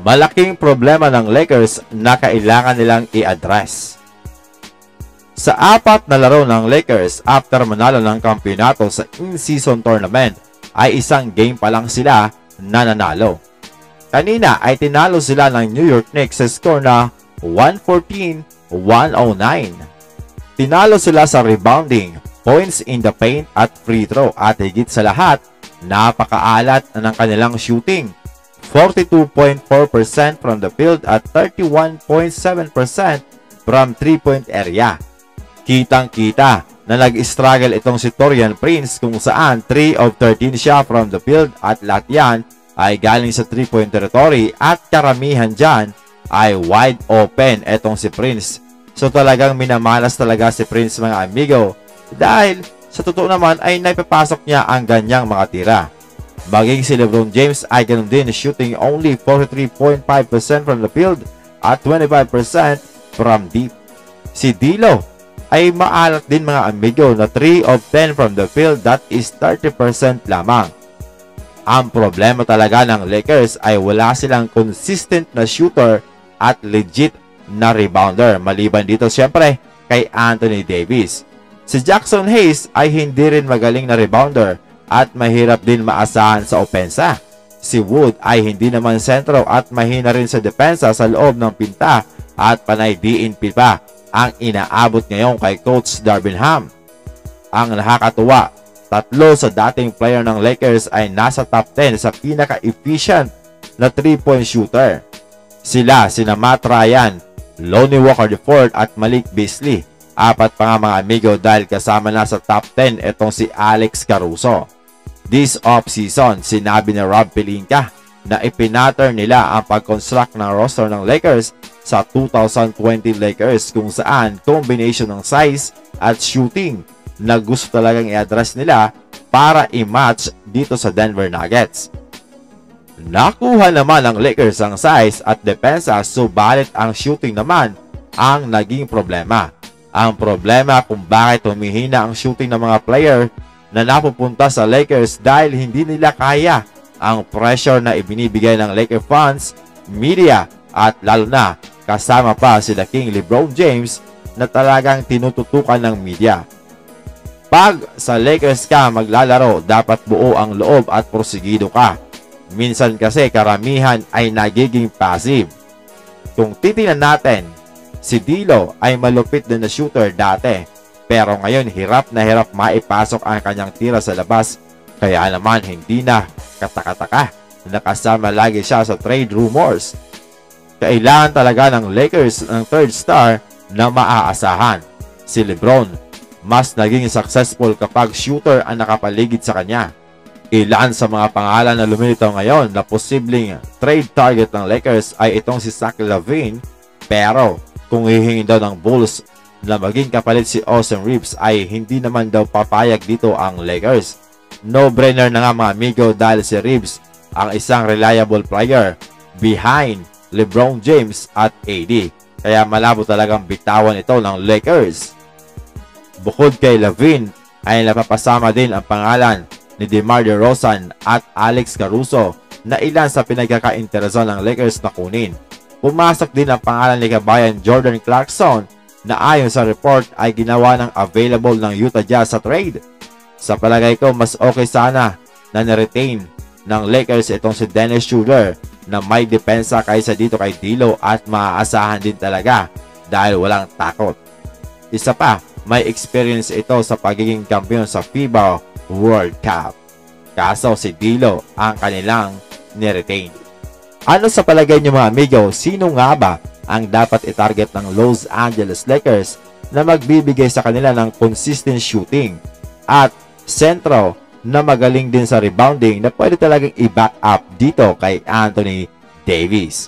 malaking problema ng Lakers na kailangan nilang i-address. Sa 4 na laro ng Lakers after manalo ng kampeonato sa in-season tournament ay isang game pa lang sila na nanalo. Kanina ay tinalo sila ng New York Knicks sa score na 114-109. Tinalo sila sa rebounding, points in the paint at free throw at higit sa lahat, napakaalat ng kanilang shooting. 42.4% from the field at 31.7% from 3-point area. Kitang-kita na nag-struggle itong si Taurean Prince kung saan 3 of 13 siya from the field at lahat yan ay galing sa 3-point territory at karamihan dyan ay wide open itong si Prince. So talagang minamalas talaga si Prince mga amigo dahil sa totoo naman ay naipapasok niya ang ganyang mga tira. Maging si LeBron James ay ganun din, shooting only 43.5% from the field at 25% from deep. Si D'Lo ay maalat din mga amigo na 3 of 10 from the field, that is 30% lamang. Ang problema talaga ng Lakers ay wala silang consistent na shooter at legit na rebounder. Maliban dito siyempre kay Anthony Davis. Si Jackson Hayes ay hindi rin magaling na rebounder at mahirap din maasahan sa opensa. Si Wood ay hindi naman sentro at mahina rin sa depensa sa loob ng pinta at panay DNP pa ang inaabot ngayon kay Coach Darvin Ham. Ang nakakatuwa, 3 sa dating player ng Lakers ay nasa top 10 sa pinaka-efficient na 3-point shooter. Sila sina Matt Ryan, Lonnie Walker IV at Malik Beasley. 4 pa nga mga amigo dahil kasama na sa top 10 itong si Alex Caruso. This off-season, sinabi ni Rob Pelinka na ipinatter nila ang pag-construct ng roster ng Lakers sa 2020 Lakers kung saan combination ng size at shooting na gusto talagang i-address nila para i-match dito sa Denver Nuggets. Nakuha naman ng Lakers ang size at depensa, subalit ang shooting naman ang naging problema. Ang problema kung bakit humihina ang shooting ng mga player na napupunta sa Lakers dahil hindi nila kaya ang pressure na ibinibigay ng Lakers fans, media at lalo na kasama pa sila King LeBron James na talagang tinututukan ng media. Pag sa Lakers ka maglalaro, dapat buo ang loob at porsigido ka. Minsan kasi karamihan ay nagiging passive. Kung titingnan natin, si D'Lo ay malupit din na shooter dati, pero ngayon hirap na hirap maipasok ang kanyang tira sa labas, kaya naman hindi na kataka-taka na kasama lagi siya sa trade rumors. Kailangan talaga ng Lakers ng third star na maaasahan. Si LeBron, mas naging successful kapag shooter ang nakapaligid sa kanya. Ilan sa mga pangalan na lumilitaw ngayon na posibleng trade target ng Lakers ay itong si Zach LaVine, pero kung hihingin daw ng Bulls na maging kapalit si Austin Reeves ay hindi naman daw papayag dito ang Lakers. No-brainer na nga mga amigo dahil si Reeves ang isang reliable player behind LeBron James at AD. Kaya malabo talagang bitawan ito ng Lakers. Bukod kay LaVine ay napapasama din ang pangalan ni DeMar DeRozan at Alex Caruso na ilan sa pinagkakainteresan ng Lakers na kunin. Pumasok din ang pangalan ni kabayan Jordan Clarkson na ayon sa report ay ginawa ng available ng Utah Jazz sa trade. Sa palagay ko, mas okay sana na na-retain ng Lakers itong si Dennis Schroeder na may depensa kaysa dito kay D'Lo at maaasahan din talaga dahil walang takot. Isa pa, may experience ito sa pagiging kampiyon sa FIBA World Cup. Kaso si D'Lo ang kanilang ni-retain. Ano sa palagay niyo mga amigo, sino nga ba ang dapat i-target ng Los Angeles Lakers na magbibigay sa kanila ng consistent shooting at sentro na magaling din sa rebounding na pwede talagang i-back up dito kay Anthony Davis?